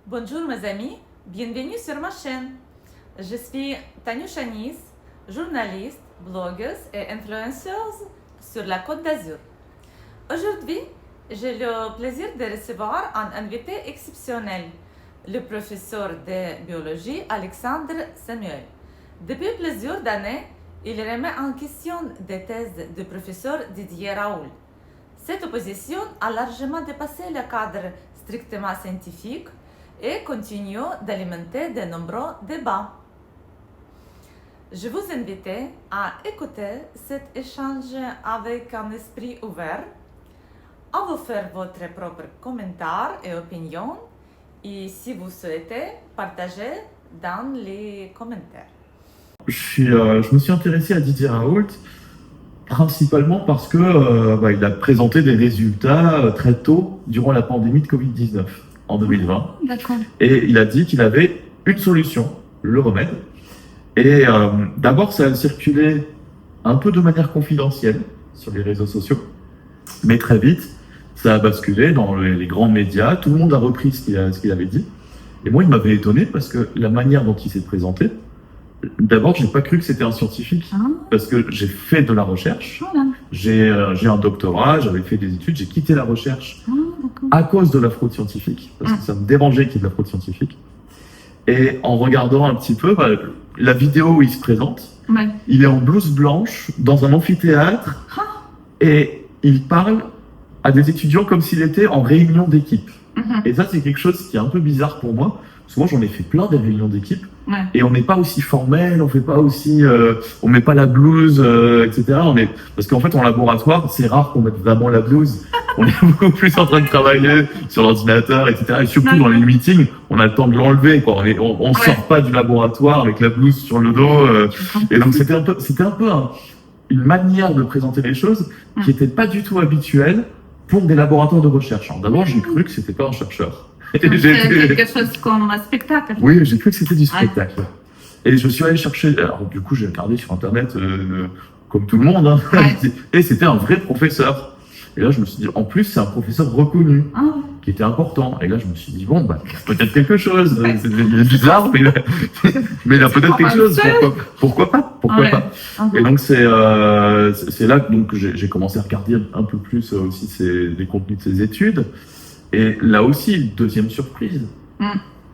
Bonjour mes amis, bienvenue sur ma chaîne. Je suis Tanyusha Nis, journaliste, blogueuse et influenceuse sur la Côte d'Azur. Aujourd'hui, j'ai le plaisir de recevoir un invité exceptionnel, le professeur de biologie Alexandre Samuel. Depuis plusieurs années, il remet en question des thèses du professeur Didier Raoult. Cette opposition a largement dépassé le cadre strictement scientifique et continue d'alimenter de nombreux débats. Je vous invite à écouter cet échange avec un esprit ouvert, à vous faire votre propre commentaire et opinion, et si vous souhaitez, partager dans les commentaires. Je me suis intéressé à Didier Raoult principalement parce que il a présenté des résultats très tôt durant la pandémie de Covid-19 en 2020. D'accord. Et il a dit qu'il avait une solution, le remède. Et d'abord, ça a circulé un peu de manière confidentielle sur les réseaux sociaux. Mais très vite, ça a basculé dans les grands médias. Tout le monde a repris ce qu'il avait dit. Et moi, il m'avait étonné parce que la manière dont il s'est présenté, d'abord, j'ai pas cru que c'était un scientifique parce que j'ai fait de la recherche. Voilà. J'ai un doctorat, j'avais fait des études, j'ai quitté la recherche à cause de la fraude scientifique parce que ça me dérangeait qu'il y ait de la fraude scientifique. Et en regardant un petit peu la vidéo où il se présente, Ouais. il est en blouse blanche dans un amphithéâtre et il parle à des étudiants comme s'il était en réunion d'équipe. Et ça, c'est quelque chose qui est un peu bizarre pour moi. Parce que moi, j'en ai fait plein des réunions d'équipe. Ouais. Et on n'est pas aussi formel, on fait pas aussi, on met pas la blouse, etc. Parce qu'en fait, en laboratoire, c'est rare qu'on mette vraiment la blouse. On est beaucoup plus en train de travailler sur l'ordinateur, etc. Et surtout dans les meetings, on a le temps de l'enlever, quoi. On sort pas du laboratoire avec la blouse sur le dos. Et donc, c'était un peu une manière de présenter les choses qui était pas du tout habituelle pour des laboratoires de recherche. Alors, d'abord, j'ai cru que c'était pas un chercheur. C'est quelque chose comme un spectacle. Oui, j'ai cru que c'était du spectacle. Et je suis allé chercher, alors du coup j'ai regardé sur internet, comme tout le monde, hein. Ouais. Et c'était un vrai professeur. Et là je me suis dit, en plus c'est un professeur reconnu, qui était important. Et là je me suis dit, bon, peut-être quelque chose, c'est bizarre, mais il a peut-être quelque chose, pourquoi pas. Et donc c'est là que donc, j'ai commencé à regarder un peu plus aussi les contenus de ses études. Et là aussi, deuxième surprise,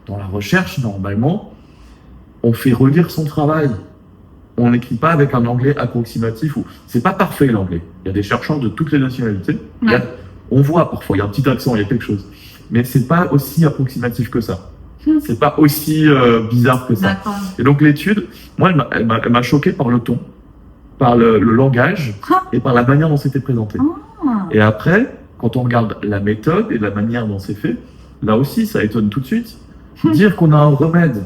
dans la recherche, normalement, on fait relire son travail. On n'écrit pas avec un anglais approximatif. C'est pas parfait l'anglais. Il y a des chercheurs de toutes les nationalités. Ouais. On voit parfois, il y a un petit accent, il y a quelque chose. Mais c'est pas aussi approximatif que ça. C'est pas aussi bizarre que ça. D'accord. Et donc l'étude, moi, elle m'a choqué par le ton, par le langage et par la manière dont c'était présenté. Et après, quand on regarde la méthode et la manière dont c'est fait, là aussi, ça étonne tout de suite. Dire qu'on a un remède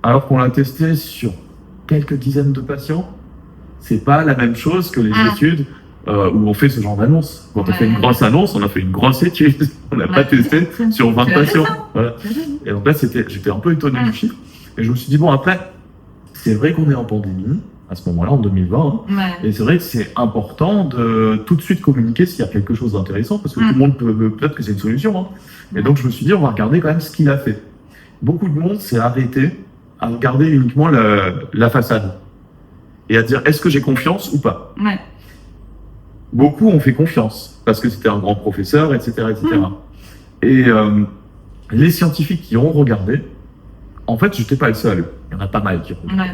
alors qu'on l'a testé sur quelques dizaines de patients, c'est pas la même chose que les études où on fait ce genre d'annonce. Quand on fait une grosse annonce, on a fait une grosse étude. On n'a pas testé sur 20 patients. Voilà. Et donc là, j'étais un peu étonné du chiffre. Et je me suis dit, bon, après, c'est vrai qu'on est en pandémie, à ce moment-là, en 2020. Et c'est vrai que c'est important de tout de suite communiquer s'il y a quelque chose d'intéressant, parce que tout le monde peut-être que c'est une solution. Et donc, je me suis dit, on va regarder quand même ce qu'il a fait. Beaucoup de monde s'est arrêté à regarder uniquement la façade et à dire, est-ce que j'ai confiance ou pas? Beaucoup ont fait confiance, parce que c'était un grand professeur, etc. Et les scientifiques qui ont regardé, en fait, je n'étais pas le seul. Il y en a pas mal qui ont regardé.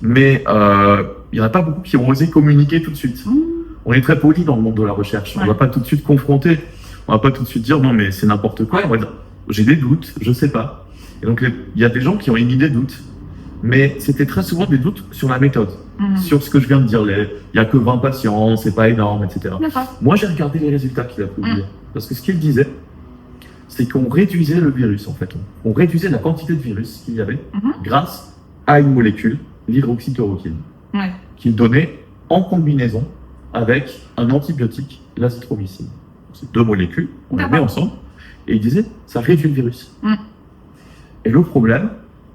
Mais il n'y en a pas beaucoup qui ont osé communiquer tout de suite. On est très poli dans le monde de la recherche. On ne va pas tout de suite confronter. On ne va pas tout de suite dire non mais c'est n'importe quoi. On va dire j'ai des doutes, je ne sais pas. Et donc il y a des gens qui ont émis des doutes. Mais c'était très souvent des doutes sur la méthode, sur ce que je viens de dire. Il n'y a que 20 patients, c'est pas énorme, etc. Moi j'ai regardé les résultats qu'il a publiés. Parce que ce qu'il disait, c'est qu'on réduisait le virus en fait. On réduisait la quantité de virus qu'il y avait grâce à une molécule, l'hydroxychloroquine, qu'il donnait en combinaison avec un antibiotique, l'azithromycine. C'est deux molécules, on les met ensemble, et il disait, ça réduit le virus. Et le problème,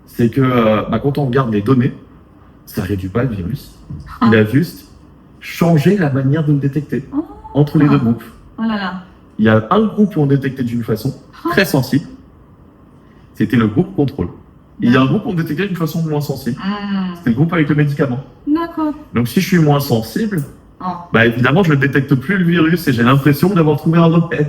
c'est que quand on regarde les données, ça réduit pas le virus. Il a juste changé la manière de le détecter entre les deux groupes. Il y a un groupe où on détectait d'une façon très sensible. C'était le groupe contrôle. Et il y a un groupe qu'on détectait d'une façon moins sensible. C'était le groupe avec le médicament. D'accord. Donc si je suis moins sensible, Oh. bah évidemment je ne détecte plus le virus et j'ai l'impression d'avoir trouvé un remède.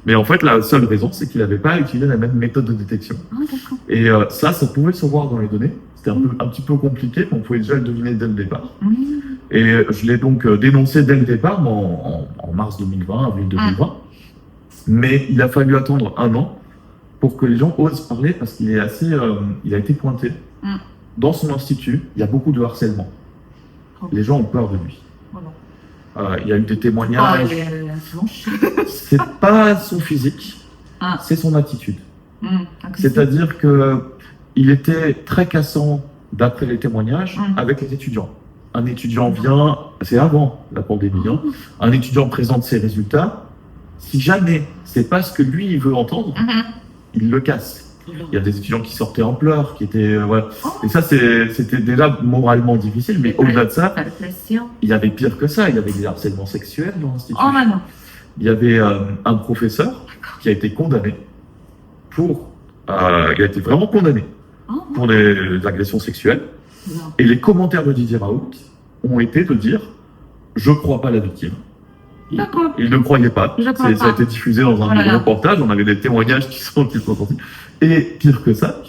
Mais en fait la seule raison c'est qu'il n'avait pas utilisé la même méthode de détection. Ah, d'accord. Et ça pouvait se voir dans les données. C'était un petit peu compliqué, mais on pouvait déjà le deviner dès le départ. Et je l'ai donc dénoncé dès le départ, en mars 2020, avril 2020. Mais il a fallu attendre 1 an pour que les gens osent parler parce qu'il est assez, il a été pointé. Dans son institut, il y a beaucoup de harcèlement. Les gens ont peur de lui. Il y a eu des témoignages. C'est pas son physique, c'est son attitude. C'est-à-dire que il était très cassant d'après les témoignages avec les étudiants. Un étudiant vient, c'est avant la pandémie, hein, un étudiant présente ses résultats. Si jamais c'est pas ce que lui il veut entendre, il le casse. Il y a des étudiants qui sortaient en pleurs, qui étaient voilà. Et ça c'était déjà moralement difficile, mais au-delà de ça, il y avait pire que ça. Il y avait des harcèlements sexuels dans l'institut. Oh non. Il y avait un professeur qui a été condamné pour, il a été vraiment condamné pour des agressions sexuelles. Et les commentaires de Didier Raoult ont été de dire « Je crois pas la victime ». D'accord. Il ne croyait pas. Pas. Ça a été diffusé dans un reportage, on avait des témoignages qui sont sortis. Et pire que ça,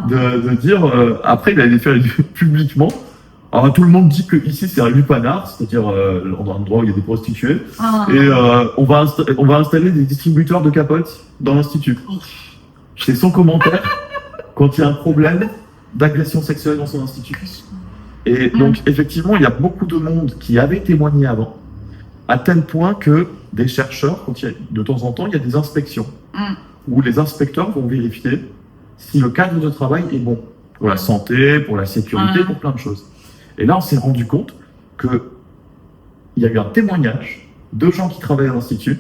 de dire, après il allait faire publiquement, alors tout le monde dit que ici c'est un lupanar, c'est-à-dire un endroit où il y a des prostituées, et on va installer des distributeurs de capotes dans l'institut. C'est son commentaire quand il y a un problème d'agression sexuelle dans son institut. Et donc effectivement, il y a beaucoup de monde qui avait témoigné avant, à tel point que des chercheurs, de temps en temps, il y a des inspections, où les inspecteurs vont vérifier si le cadre de travail est bon, pour la santé, pour la sécurité, pour plein de choses. Et là, on s'est rendu compte qu'il y a eu un témoignage de gens qui travaillent à l'institut,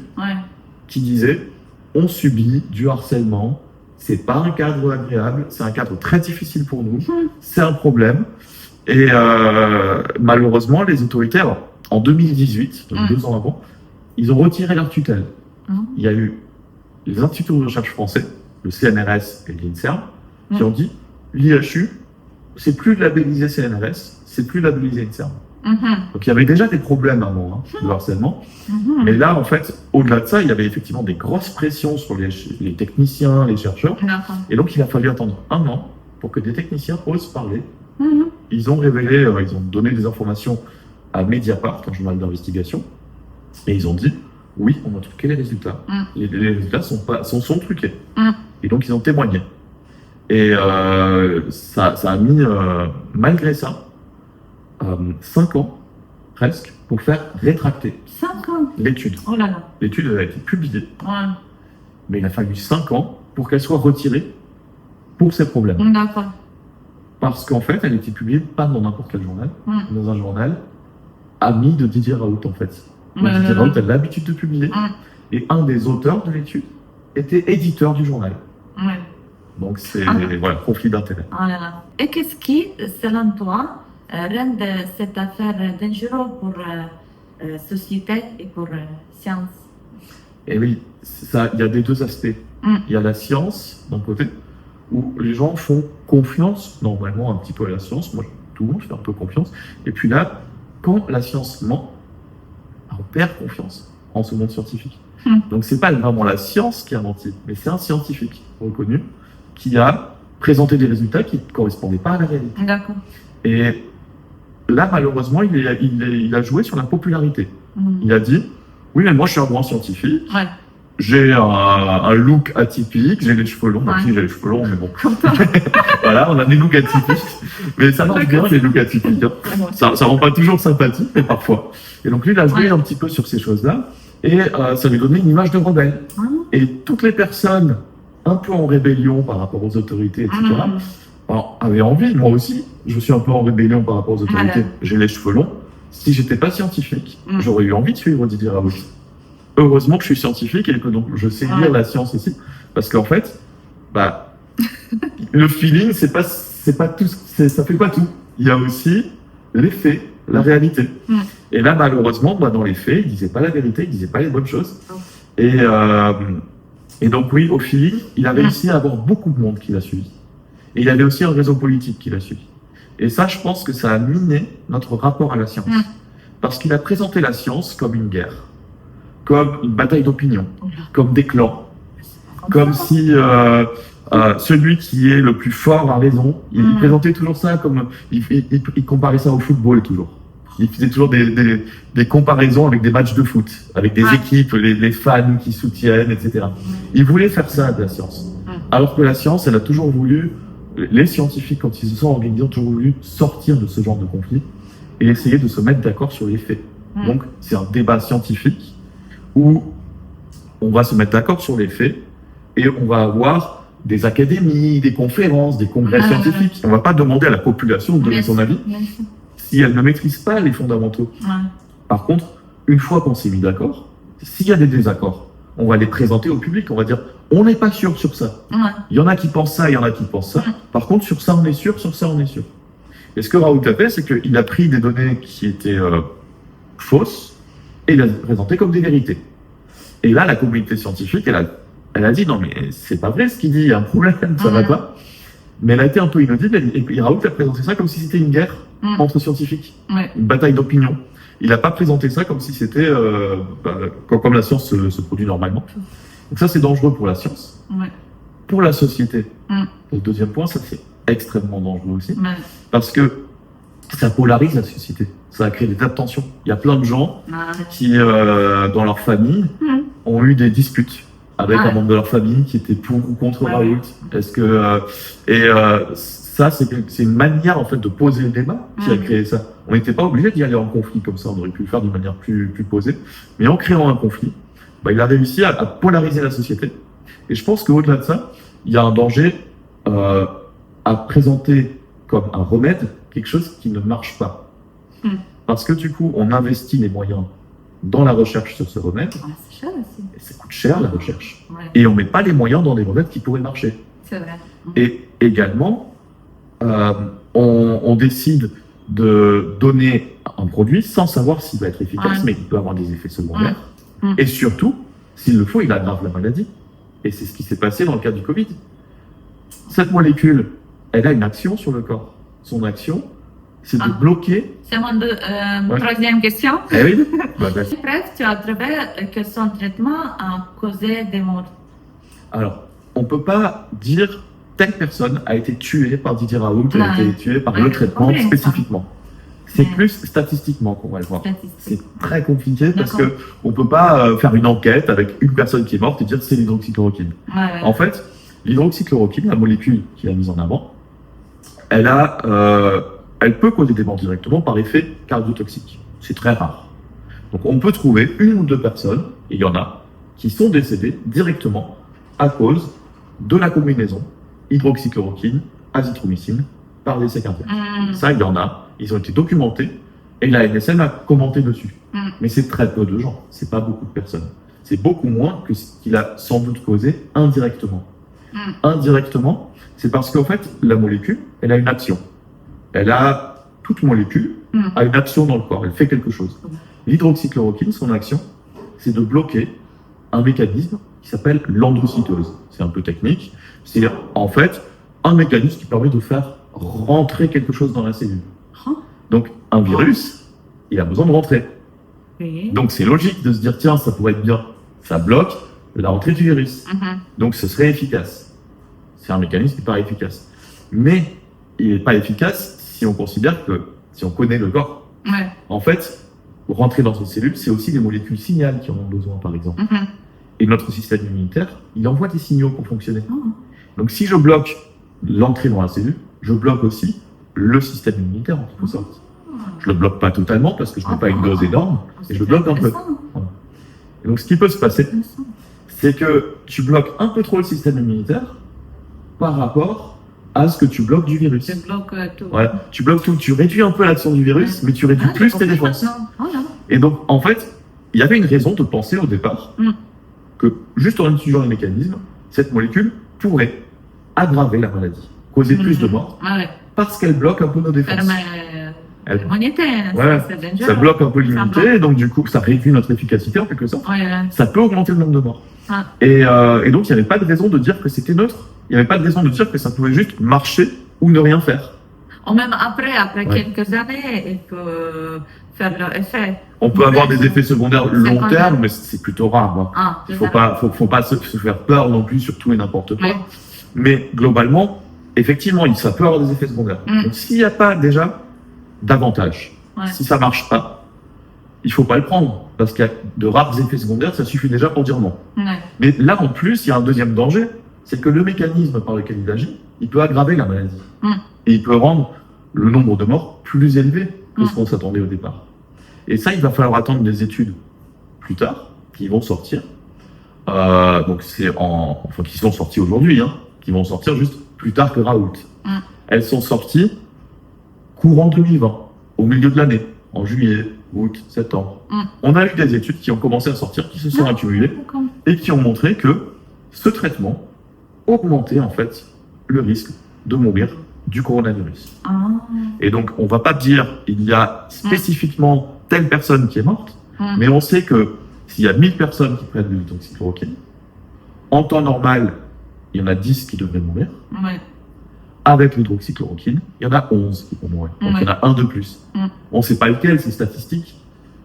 qui disaient « On subit du harcèlement, c'est pas un cadre agréable, c'est un cadre très difficile pour nous, c'est un problème. » Et malheureusement, les autorités, alors, en 2018, donc 2 ans avant, ils ont retiré leur tutelle. Il y a eu les instituts de recherche français, le CNRS et l'INSERM, qui ont dit l'IHU, c'est plus labellisé CNRS, c'est plus labellisé INSERM. Donc il y avait déjà des problèmes avant de harcèlement. Mais là, en fait, au-delà de ça, il y avait effectivement des grosses pressions sur les techniciens, les chercheurs. Et donc il a fallu attendre 1 an pour que des techniciens osent parler. Ils ont révélé, ils ont donné des informations à Mediapart, un journal d'investigation, et ils ont dit oui, on a truqué les résultats. Les résultats sont truqués. Et donc ils ont témoigné. Et ça a mis, malgré ça, 5 ans presque pour faire rétracter 5 ans. l'étude. Oh là là. L'étude a été publiée, mais il a fallu 5 ans pour qu'elle soit retirée pour ces problèmes. D'accord. Parce qu'en fait, elle était publiée pas dans n'importe quel journal, dans un journal ami de Didier Raoult en fait. Donc, Didier Raoult a l'habitude de publier, et un des auteurs de l'étude était éditeur du journal. Donc c'est voilà, conflit d'intérêts. Oh là là. Et qu'est-ce qui, selon toi, rend cette affaire dangereuse pour la société et pour la science? Et oui, ça, il y a des 2 aspects. Il y a la science d'un côté, où les gens font confiance normalement un petit peu à la science. Moi, tout le monde fait un peu confiance. Et puis là, quand la science ment, on perd confiance en ce monde scientifique. Donc c'est pas vraiment la science qui a menti, mais c'est un scientifique reconnu qui a présenté des résultats qui ne correspondaient pas à la réalité. D'accord. Et là, malheureusement, il a joué sur la popularité. Il a dit oui, mais moi je suis un grand scientifique. J'ai un look atypique, j'ai les cheveux longs. Moi aussi j'ai les cheveux longs, mais bon. Voilà, on a des looks atypiques. Mais ça marche bien, les looks atypiques. Ça rend pas toujours sympathique, mais parfois. Et donc lui, il a joué un petit peu sur ces choses-là. Et ça lui donnait une image de rebelle. Et toutes les personnes un peu en rébellion par rapport aux autorités, etc., avaient envie, moi aussi, je suis un peu en rébellion par rapport aux autorités. J'ai les cheveux longs. Si j'étais pas scientifique, j'aurais eu envie de suivre Didier Raoult. Heureusement que je suis scientifique et que donc je sais lire la science aussi, parce qu'en fait, le feeling, c'est pas tout, ça fait pas tout. Il y a aussi les faits, la réalité. Et là, malheureusement, dans les faits, il disait pas la vérité, il disait pas les bonnes choses. Et Et donc oui, au feeling, il a réussi à avoir beaucoup de monde qui l'a suivi. Et il avait aussi un réseau politique qui l'a suivi. Et ça, je pense que ça a miné notre rapport à la science. Parce qu'il a présenté la science comme une guerre, comme une bataille d'opinion, comme des clans, comme si celui qui est le plus fort a raison. Il présentait toujours ça comme... Il comparait ça au football toujours. Il faisait toujours des comparaisons avec des matchs de foot, avec des équipes, les fans qui soutiennent, etc. Il voulait faire ça de la science. Alors que la science, elle a toujours voulu... Les scientifiques, quand ils se sont organisés, ont toujours voulu sortir de ce genre de conflit et essayer de se mettre d'accord sur les faits. Donc, c'est un débat scientifique où on va se mettre d'accord sur les faits et on va avoir des académies, des conférences, des congrès scientifiques. On ne va pas demander à la population de donner son avis si elle ne maîtrise pas les fondamentaux. Par contre, une fois qu'on s'est mis d'accord, s'il y a des désaccords, on va les présenter au public. On va dire, on n'est pas sûr sur ça. Il y en a qui pensent ça, il y en a qui pensent ça. Par contre, sur ça, on est sûr, sur ça, on est sûr. Et ce que Raoult a fait, c'est qu'il a pris des données qui étaient fausses et il les a présentées comme des vérités. Et là, la communauté scientifique, elle a dit, non, mais c'est pas vrai ce qu'il dit, il y a un problème, ça va pas. Mais elle a été un peu inaudible et Raoult a présenté ça comme si c'était une guerre entre scientifiques, une bataille d'opinion. Il n'a pas présenté ça comme si c'était comme la science se produit normalement. Donc ça, c'est dangereux pour la science. Pour la société, le deuxième point, ça c'est extrêmement dangereux aussi. Parce que ça polarise la société. Ça a créé des tas de tensions. Il y a plein de gens qui, dans leur famille, ont eu des disputes avec un membre de leur famille qui était pour ou contre Raoult. Est-ce que ça, c'est une manière en fait de poser le débat qui a créé ça. On n'était pas obligé d'y aller en conflit comme ça. On aurait pu le faire d'une manière plus posée. Mais en créant un conflit, il a réussi à polariser la société. Et je pense qu'au-delà de ça, il y a un danger à présenter comme un remède quelque chose qui ne marche pas. Parce que du coup, on investit les moyens dans la recherche sur ce remède. C'est cher aussi. Et ça coûte cher la recherche. Et on met pas les moyens dans des remèdes qui pourraient marcher. C'est vrai. Et également, on décide de donner un produit sans savoir s'il va être efficace, mais il peut avoir des effets secondaires. Et surtout, s'il le faut, il aggrave la maladie. Et c'est ce qui s'est passé dans le cas du Covid. Cette molécule, elle a une action sur le corps. Son action, c'est de bloquer... C'est mon troisième question. Eh oui. Bref, tu as trouvé que son traitement a causé des morts. Alors, on ne peut pas dire telle personne a été tuée par Didier Raoult, a été tuée par le traitement spécifiquement. C'est plus statistiquement qu'on va le voir. C'est très compliqué parce que on peut pas faire une enquête avec une personne qui est morte et dire c'est l'hydroxychloroquine. En fait, l'hydroxychloroquine, la molécule qui est mise en avant, elle peut causer des morts directement par effet cardiotoxique. C'est très rare. Donc on peut trouver une ou deux personnes, et il y en a, qui sont décédées directement à cause de la combinaison hydroxychloroquine, azithromycine par l'essai cardiaque. Ça, il y en a. Ils ont été documentés et la NSM a commenté dessus. Mais c'est très peu de gens. C'est pas beaucoup de personnes. C'est beaucoup moins que ce qu'il a sans doute causé indirectement. Indirectement, c'est parce qu'en fait, la molécule, elle a une action. Toute molécule a une action dans le corps. Elle fait quelque chose. L'hydroxychloroquine, son action, c'est de bloquer un mécanisme qui s'appelle l'endocytose. C'est un peu technique. C'est en fait un mécanisme qui permet de faire rentrer quelque chose dans la cellule. Donc, un virus, il a besoin de rentrer. Donc, c'est logique de se dire, tiens, ça pourrait être bien. Ça bloque la rentrée du virus. Donc, ce serait efficace. C'est un mécanisme qui paraît efficace. Mais, il n'est pas efficace si on considère que, si on connaît le corps. En fait, pour rentrer dans une cellule, c'est aussi des molécules signales qui en ont besoin, par exemple. Et notre système immunitaire, il envoie des signaux pour fonctionner. Donc, si je bloque l'entrée dans la cellule, je bloque aussi le système immunitaire, en quelque sorte. Je le bloque pas totalement parce que je n'ai pas une dose énorme, et je bloque un peu. Voilà. Et donc, ce qui peut se passer, c'est que tu bloques un peu trop le système immunitaire par rapport à ce que tu bloques du virus. Tu bloques tout. Voilà. Tu bloques tout. Tu réduis un peu l'action du virus, mais tu réduis plus tes défenses. Et donc, en fait, il y avait une raison de penser au départ que, juste en étudiant le mécanisme, cette molécule pourrait aggraver la maladie, causer plus de morts, parce qu'elle bloque un peu nos défenses. L'immunité, Ouais, c'est dangereux. ça bloque un peu l'immunité, bloque. et donc du coup, ça réduit notre efficacité en quelque sorte. Ouais. Ça peut augmenter le nombre de morts. Ah. Et donc, il n'y avait pas de raison de dire que c'était neutre. Il n'y avait pas de raison de dire que ça pouvait juste marcher ou ne rien faire. Ou même après Ouais. quelques années, il peut faire leur effet. On peut avoir des effets secondaires long Secondaires. terme, mais c'est plutôt rare. Hein. Ah, Il faut pas se faire peur non plus sur tout et n'importe quoi. Ouais. Mais globalement, effectivement, ça peut avoir des effets secondaires. Mm. Donc, s'il n'y a pas déjà d'avantage, Ouais. si ça marche pas, il faut pas le prendre. Parce qu'il y a de rares effets secondaires, ça suffit déjà pour dire non. Ouais. Mais là, en plus, il y a un deuxième danger, c'est que le mécanisme par lequel il agit, il peut aggraver la maladie. Mm. Et il peut rendre le nombre de morts plus élevé que ce Mm. qu'on s'attendait au départ. Et ça, il va falloir attendre des études plus tard, qui vont sortir. Donc qui sont sorties aujourd'hui, hein, qui vont sortir juste plus tard que Raoult. Mm. Elles sont sorties courant 2020, au milieu de l'année, en juillet, août, septembre. Mm. On a eu des études qui ont commencé à sortir, qui se sont Ah. accumulées, D'accord. et qui ont montré que ce traitement augmentait en fait le risque de mourir du coronavirus. Ah. Et donc, on va pas dire il y a spécifiquement telle personne qui est morte, Mm. mais on sait que s'il y a 1000 personnes qui prennent de l'hydroxychloroquine, en temps normal, il y en a 10 qui devraient mourir. Ouais. Avec l'hydroxychloroquine, il y en a 11 qui vont mourir. Donc, il y en a un de plus. Mm. On ne sait pas lequel, c'est statistique,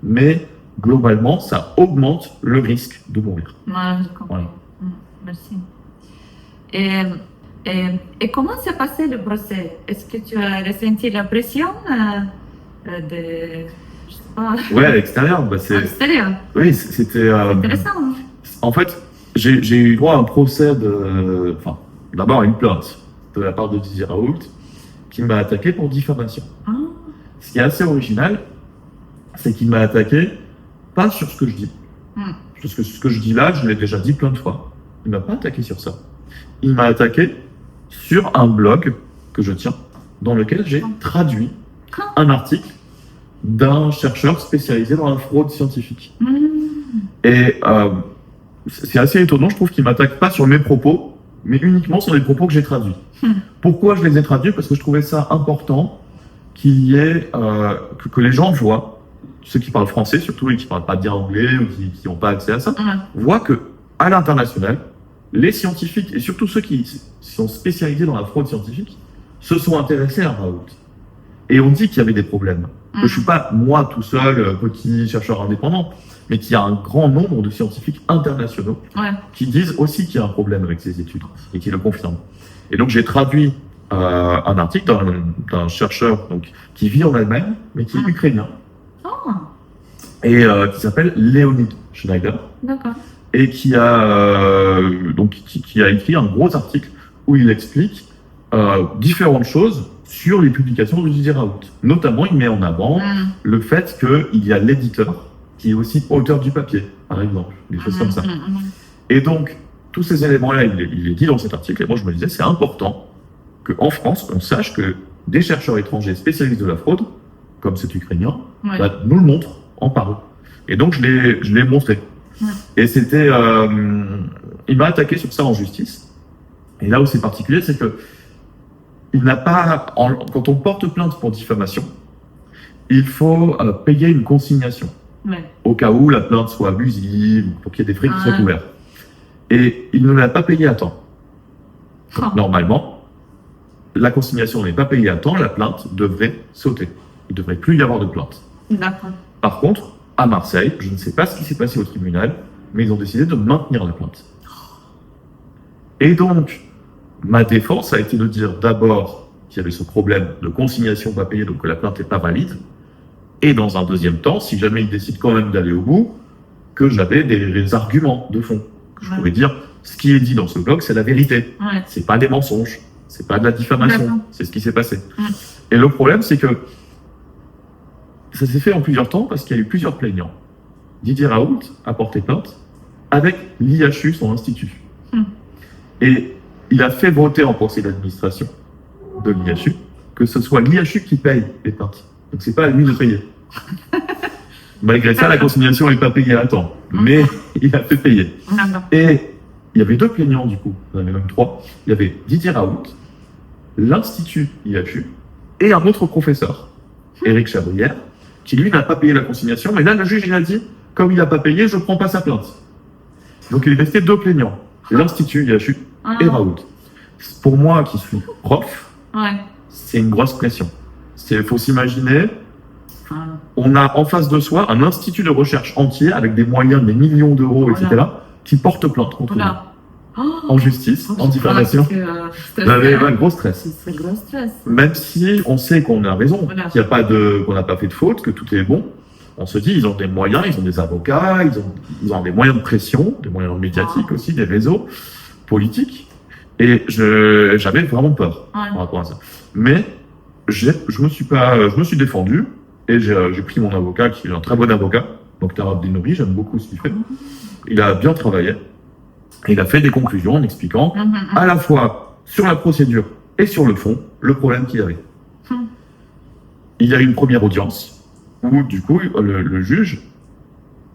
mais globalement, ça augmente le risque de mourir. Ouais, j'ai compris. Voilà. Merci. Et comment s'est passé le procès? Est-ce que tu as ressenti la pression de... Je sais pas... Ouais, à l'extérieur, bah, à l'extérieur? oui, c'était. Intéressant. Hein? En fait, j'ai eu droit à un procès de. Enfin, d'abord à une plainte de la part de Didier Raoult qui m'a attaqué pour diffamation. Ah. Ce qui est assez original, c'est qu'il m'a attaqué pas sur ce que je dis. Mm. Parce que ce que je dis là, je l'ai déjà dit plein de fois. Il m'a pas attaqué sur ça. Il m'a attaqué sur un blog que je tiens, dans lequel j'ai traduit un article d'un chercheur spécialisé dans la fraude scientifique. Mm. Et c'est assez étonnant, je trouve qu'il m'attaque pas sur mes propos, mais uniquement sur les propos que j'ai traduits. Pourquoi je les ai traduits? Parce que je trouvais ça important qu'il y ait que les gens voient, ceux qui parlent français surtout et qui parlent pas bien anglais ou qui n'ont pas accès à ça, voient que à l'international, les scientifiques et surtout ceux qui sont spécialisés dans la fraude scientifique se sont intéressés à Raoult. Et on dit qu'il y avait des problèmes. Que je suis pas moi tout seul, petit chercheur indépendant, mais qu'il y a un grand nombre de scientifiques internationaux Ouais. qui disent aussi qu'il y a un problème avec ces études et qui le confirment. Et donc j'ai traduit un article d'un chercheur donc, qui vit en Allemagne, mais qui est ukrainien, Oh, et qui s'appelle Leonid Schneider, d'accord. et qui a écrit un gros article où il explique différentes choses sur les publications de Didier Raoult. Notamment, il met en avant le fait qu'il y a l'éditeur qui est aussi auteur du papier, par exemple, des choses comme ça. Et donc, tous ces éléments-là, il les dit dans cet article, et moi je me disais, c'est important qu'en France, on sache que des chercheurs étrangers spécialistes de la fraude, comme cet Ukrainien, Ouais. bah, nous le montrent, en parlent. Et donc, je l'ai montré. Ouais. Et c'était... il m'a attaqué sur ça en justice. Et là où c'est particulier, c'est que il n'a pas... quand on porte plainte pour diffamation, il faut payer une consignation, Ouais. au cas où la plainte soit abusive, ou pour qu'il y ait des frais qui soient Ah. couverts. Et il ne l'a pas payé à temps. Donc, Oh. normalement, la consignation n'est pas payée à temps, la plainte devrait sauter. Il ne devrait plus y avoir de plainte. D'accord. Par contre, à Marseille, je ne sais pas ce qui s'est passé au tribunal, mais ils ont décidé de maintenir la plainte. Et donc, ma défense a été de dire d'abord qu'il y avait ce problème de consignation pas payée, donc que la plainte n'est pas valide, et dans un deuxième temps, si jamais ils décident quand même d'aller au bout, que j'avais des arguments de fond. Que je Ouais. pouvais dire, ce qui est dit dans ce blog, c'est la vérité. Ouais. C'est pas des mensonges, c'est pas de la diffamation, D'accord. c'est ce qui s'est passé. Mm. Et le problème, c'est que ça s'est fait en plusieurs temps parce qu'il y a eu plusieurs plaignants. Didier Raoult a porté plainte avec l'IHU, son institut. Mm. Et il a fait voter en conseil d'administration de l'IHU que ce soit l'IHU qui paye les plaintes. Donc c'est pas à lui de payer. Malgré ça, la consignation n'est pas payée à temps. Mais il a fait payer. D'accord. Et il y avait deux plaignants du coup, il y en avait même trois. Il y avait Didier Raoult, l'Institut IHU et un autre professeur Éric Chabrière, qui lui n'a pas payé la consignation. Mais là, le juge, il a dit, comme il n'a pas payé, je ne prends pas sa plainte. Donc il est resté 2 plaignants, l'Institut IHU et Raoult. Pour moi, qui suis prof, c'est une grosse pression. Il faut s'imaginer, on a en face de soi un institut de recherche entier avec des moyens, des millions d'euros, etc., qui porte plainte contre nous. En justice, en diffamation. Gros stress. C'est gros stress. Même si on sait qu'on a raison, qu'il n'y a pas qu'on n'a pas fait de faute, que tout est bon, on se dit, ils ont des moyens, ils ont des avocats, ils ont des moyens de pression, des moyens médiatiques aussi, des réseaux politiques. Et j'avais vraiment peur par rapport à ça. Mais je me suis défendu et j'ai pris mon avocat, qui est un très bon avocat, Mokhtar Abdenouri, j'aime beaucoup ce qu'il fait. Il a bien travaillé. Il a fait des conclusions en expliquant à la fois sur la procédure et sur le fond le problème qu'il y avait. Il y a eu une première audience où du coup le juge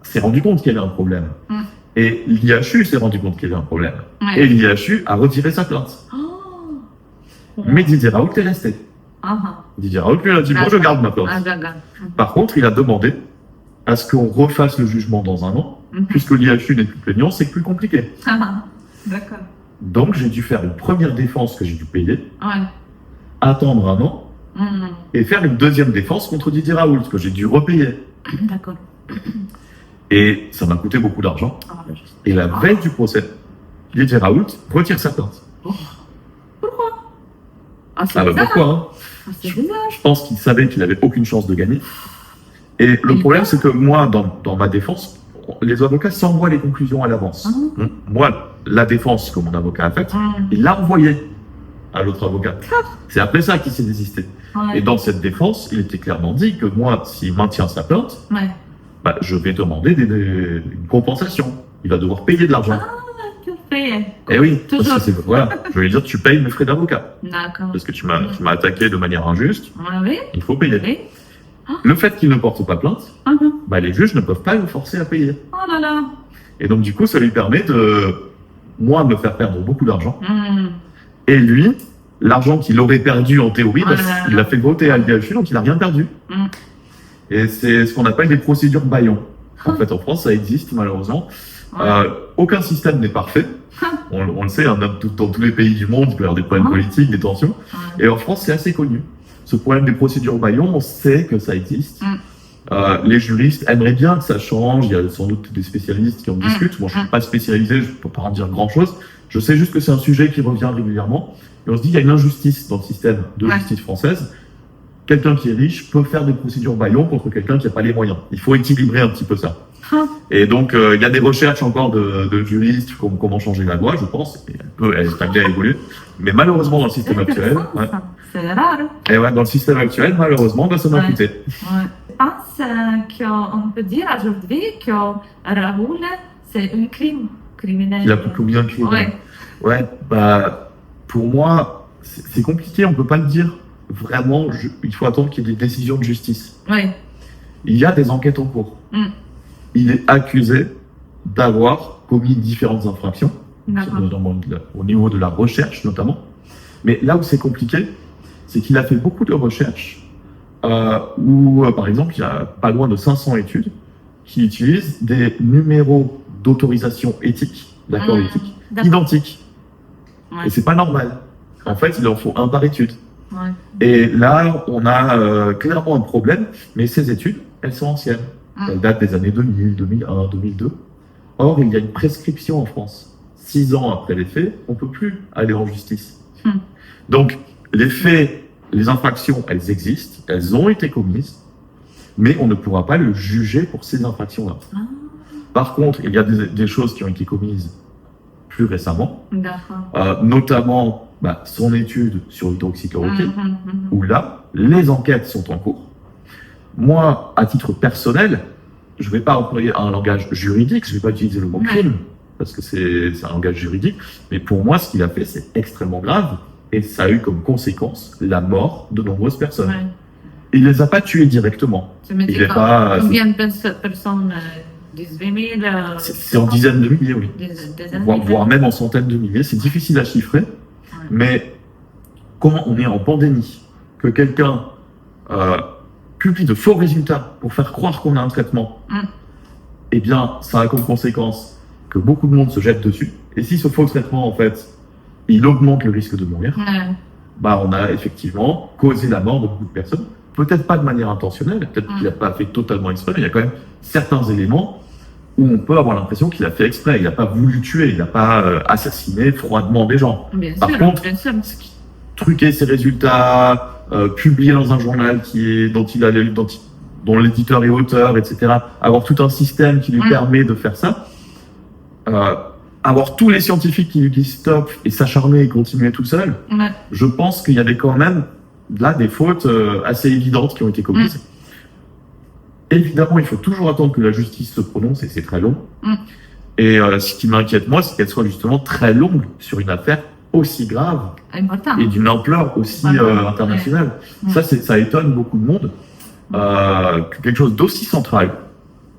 s'est rendu compte qu'il y avait un problème. Et l'IHU s'est rendu compte qu'il y avait un problème. Et l'IHU a retiré sa plainte. Mais Didier Raoult est resté. Didier Raoult lui a dit, moi je garde ma plainte. Par contre, il a demandé à ce qu'on refasse le jugement dans 1 an, puisque l'IHU n'est plus plaignant, c'est plus compliqué. D'accord. Donc j'ai dû faire une première défense que j'ai dû payer, attendre 1 an, et faire une deuxième défense contre Didier Raoult, que j'ai dû repayer. D'accord. Et ça m'a coûté beaucoup d'argent. Et la veille du procès, Didier Raoult retire sa plainte. Pourquoi? Pourquoi C'est bizarre. Je pense qu'il savait qu'il n'avait aucune chance de gagner. Et le problème, c'est que moi, dans ma défense, les avocats s'envoient les conclusions à l'avance. Moi, la défense que mon avocat a faite, il l'a envoyée à l'autre avocat. C'est après ça qu'il s'est désisté. Et dans cette défense, il était clairement dit que moi, s'il maintient sa plainte, je vais demander une compensation. Il va devoir payer de l'argent. Tu payes. Eh oui, parce que je vais lui dire, tu payes mes frais d'avocat. D'accord. Parce que tu m'as attaqué de manière injuste. Il faut payer. Oui. Le fait qu'il ne porte pas plainte, les juges ne peuvent pas le forcer à payer. Oh là là. Et donc, du coup, ça lui permet de me faire perdre beaucoup d'argent. Et lui, l'argent qu'il aurait perdu en théorie, il l'a fait voter à l'IHU, donc il n'a rien perdu. Et c'est ce qu'on appelle des procédures bâillons. En fait, en France, ça existe malheureusement. Aucun système n'est parfait. On le sait, dans tous les pays du monde, il peut y avoir des problèmes politiques, des tensions. Et en France, c'est assez connu. Ce problème des procédures bâillons, on sait que ça existe. Les juristes aimeraient bien que ça change. Il y a sans doute des spécialistes qui en discutent. Moi, je ne suis pas spécialisé, je ne peux pas en dire grand-chose. Je sais juste que c'est un sujet qui revient régulièrement. Et on se dit qu'il y a une injustice dans le système de justice française. Quelqu'un qui est riche peut faire des procédures bâillons contre quelqu'un qui n'a pas les moyens. Il faut équilibrer un petit peu ça. Et donc, il y a des recherches encore de juristes sur comment changer la loi, je pense. Elle est amenée à évoluer. Mais malheureusement, dans le système actuel... C'est rare. Et dans le système actuel, malheureusement, ça m'a coûté. Je pense qu'on peut dire aujourd'hui que Raoult, c'est un crime criminel. Il a commis un crime. Pour moi, c'est compliqué, on ne peut pas le dire. Vraiment, il faut attendre qu'il y ait des décisions de justice. Il y a des enquêtes en cours. Il est accusé d'avoir commis différentes infractions, au niveau de la recherche notamment. Mais là où c'est compliqué, c'est qu'il a fait beaucoup de recherches où, par exemple, il y a pas loin de 500 études qui utilisent des numéros d'autorisation éthique, d'accord éthique, identiques. Et c'est pas normal. En fait, il en faut un par étude. Et là, on a clairement un problème, mais ces études, elles sont anciennes. Elles datent des années 2000, 2001, 2002. Or, il y a une prescription en France. 6 ans après les faits, on ne peut plus aller en justice. Donc, les faits, les infractions, elles existent, elles ont été commises, mais on ne pourra pas le juger pour ces infractions-là. Par contre, il y a des choses qui ont été commises plus récemment, notamment son étude sur l'hydroxychloroquine, où là, les enquêtes sont en cours. Moi, à titre personnel, je ne vais pas employer un langage juridique, je ne vais pas utiliser le mot crime, parce que c'est un langage juridique, mais pour moi, ce qu'il a fait, c'est extrêmement grave, et ça a eu comme conséquence la mort de nombreuses personnes. Il ne les a pas tués directement. Combien de personnes 18 000 C'est en dizaines de milliers, oui. Voire même en centaines de milliers. C'est difficile à chiffrer. Mais comment on est en pandémie, que quelqu'un publie de faux résultats pour faire croire qu'on a un traitement, eh bien, ça a comme conséquence que beaucoup de monde se jette dessus. Et si ce faux traitement, en fait, il augmente le risque de mourir, bah, on a effectivement causé la mort de beaucoup de personnes. Peut-être pas de manière intentionnelle, peut-être qu'il n'a pas fait totalement exprès, mais il y a quand même certains éléments où on peut avoir l'impression qu'il a fait exprès. Il n'a pas voulu tuer, il n'a pas assassiné froidement des gens. Par contre, truquer ses résultats, publier dans un journal dont l'éditeur est auteur, etc. Avoir tout un système qui lui permet de faire ça. Avoir tous les scientifiques qui lui disent stop et s'acharner et continuer tout seul. Je pense qu'il y avait quand même là des fautes assez évidentes qui ont été commises. Évidemment, il faut toujours attendre que la justice se prononce et c'est très long. Et ce qui m'inquiète moi, c'est qu'elle soit justement très longue sur une affaire aussi grave et d'une ampleur aussi internationale. Ça étonne beaucoup de monde que quelque chose d'aussi central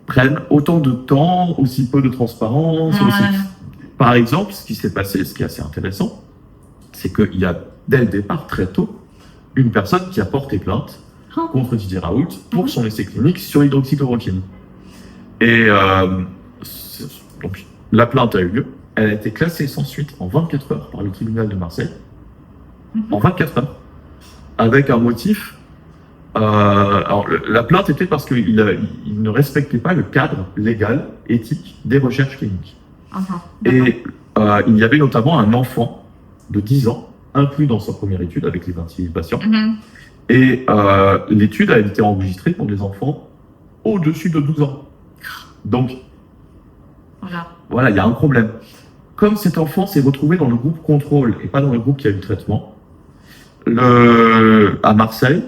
prenne autant de temps, aussi peu de transparence. Par exemple, ce qui s'est passé, ce qui est assez intéressant, c'est qu'il y a dès le départ, très tôt, une personne qui a porté plainte contre Didier Raoult pour son essai clinique sur l'hydroxychloroquine. Et donc, la plainte a eu lieu. Elle a été classée sans suite en 24 heures par le tribunal de Marseille. En 24 heures. Avec un motif. Alors, la plainte était parce qu'il ne respectait pas le cadre légal, éthique des recherches cliniques. Et il y avait notamment un enfant de 10 ans inclus dans sa première étude avec les 26 patients. Et l'étude a été enregistrée pour des enfants au-dessus de 12 ans. Donc, voilà, il y a un problème. Comme cet enfant s'est retrouvé dans le groupe contrôle et pas dans le groupe qui a eu le traitement, à Marseille,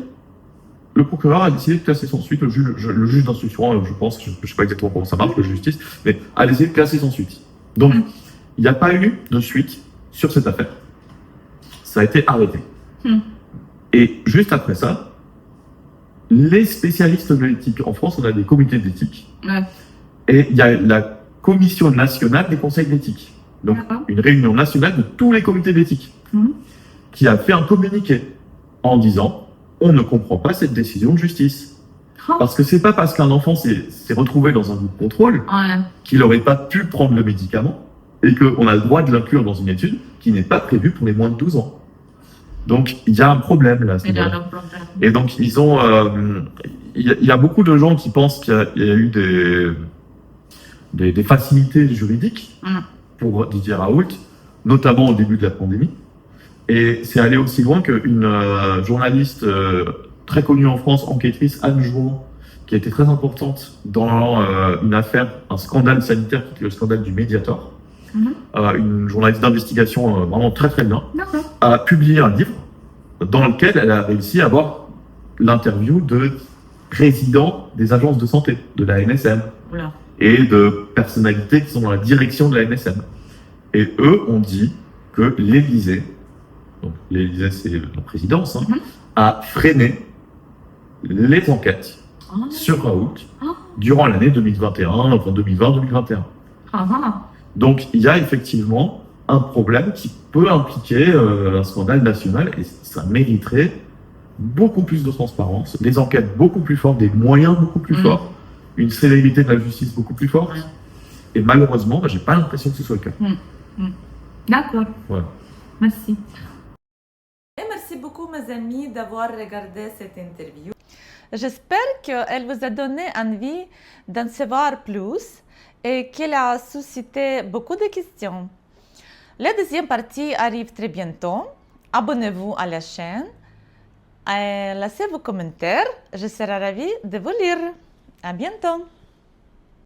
le procureur a décidé de classer sans suite, le juge d'instruction, je pense, je ne sais pas exactement comment ça marche, le justice, mais a décidé de classer sans suite. Donc, il n'y a pas eu de suite sur cette affaire. Ça a été arrêté. Et juste après ça, les spécialistes de l'éthique, en France, on a des comités d'éthique. Et il y a la Commission nationale des conseils d'éthique. Donc, une réunion nationale de tous les comités d'éthique qui a fait un communiqué en disant « On ne comprend pas cette décision de justice. » Parce que c'est pas parce qu'un enfant s'est retrouvé dans un groupe contrôle qu'il n'aurait pas pu prendre le médicament et qu'on a le droit de l'inclure dans une étude qui n'est pas prévue pour les moins de 12 ans. Donc, il y a un problème là. Et donc, ils ont... Il y a beaucoup de gens qui pensent qu'il y a eu des facilités juridiques pour Didier Raoult, notamment au début de la pandémie. Et c'est allé aussi loin qu'une journaliste très connue en France, enquêtrice, Anne Jouan, qui a été très importante dans une affaire, un scandale sanitaire qui était le scandale du Mediator, une journaliste d'investigation vraiment très très bien, a publié un livre dans lequel elle a réussi à avoir l'interview de présidents des agences de santé, de la NSM, et de personnalités qui sont dans la direction de la NSM. Et eux ont dit que l'Élysée, donc l'Élysée c'est la présidence, a freiné les enquêtes sur Raoult durant l'année 2021, enfin 2020-2021. Donc il y a effectivement un problème qui peut impliquer un scandale national et ça mériterait beaucoup plus de transparence, des enquêtes beaucoup plus fortes, des moyens beaucoup plus forts, une célérité de la justice beaucoup plus forte. Et malheureusement, j'ai pas l'impression que ce soit le cas. D'accord. Voilà. Merci. Et merci beaucoup, mes amis, d'avoir regardé cette interview. J'espère qu'elle vous a donné envie d'en savoir plus et qu'elle a suscité beaucoup de questions. La deuxième partie arrive très bientôt. Abonnez-vous à la chaîne et laissez vos commentaires. Je serai ravie de vous lire. À bientôt.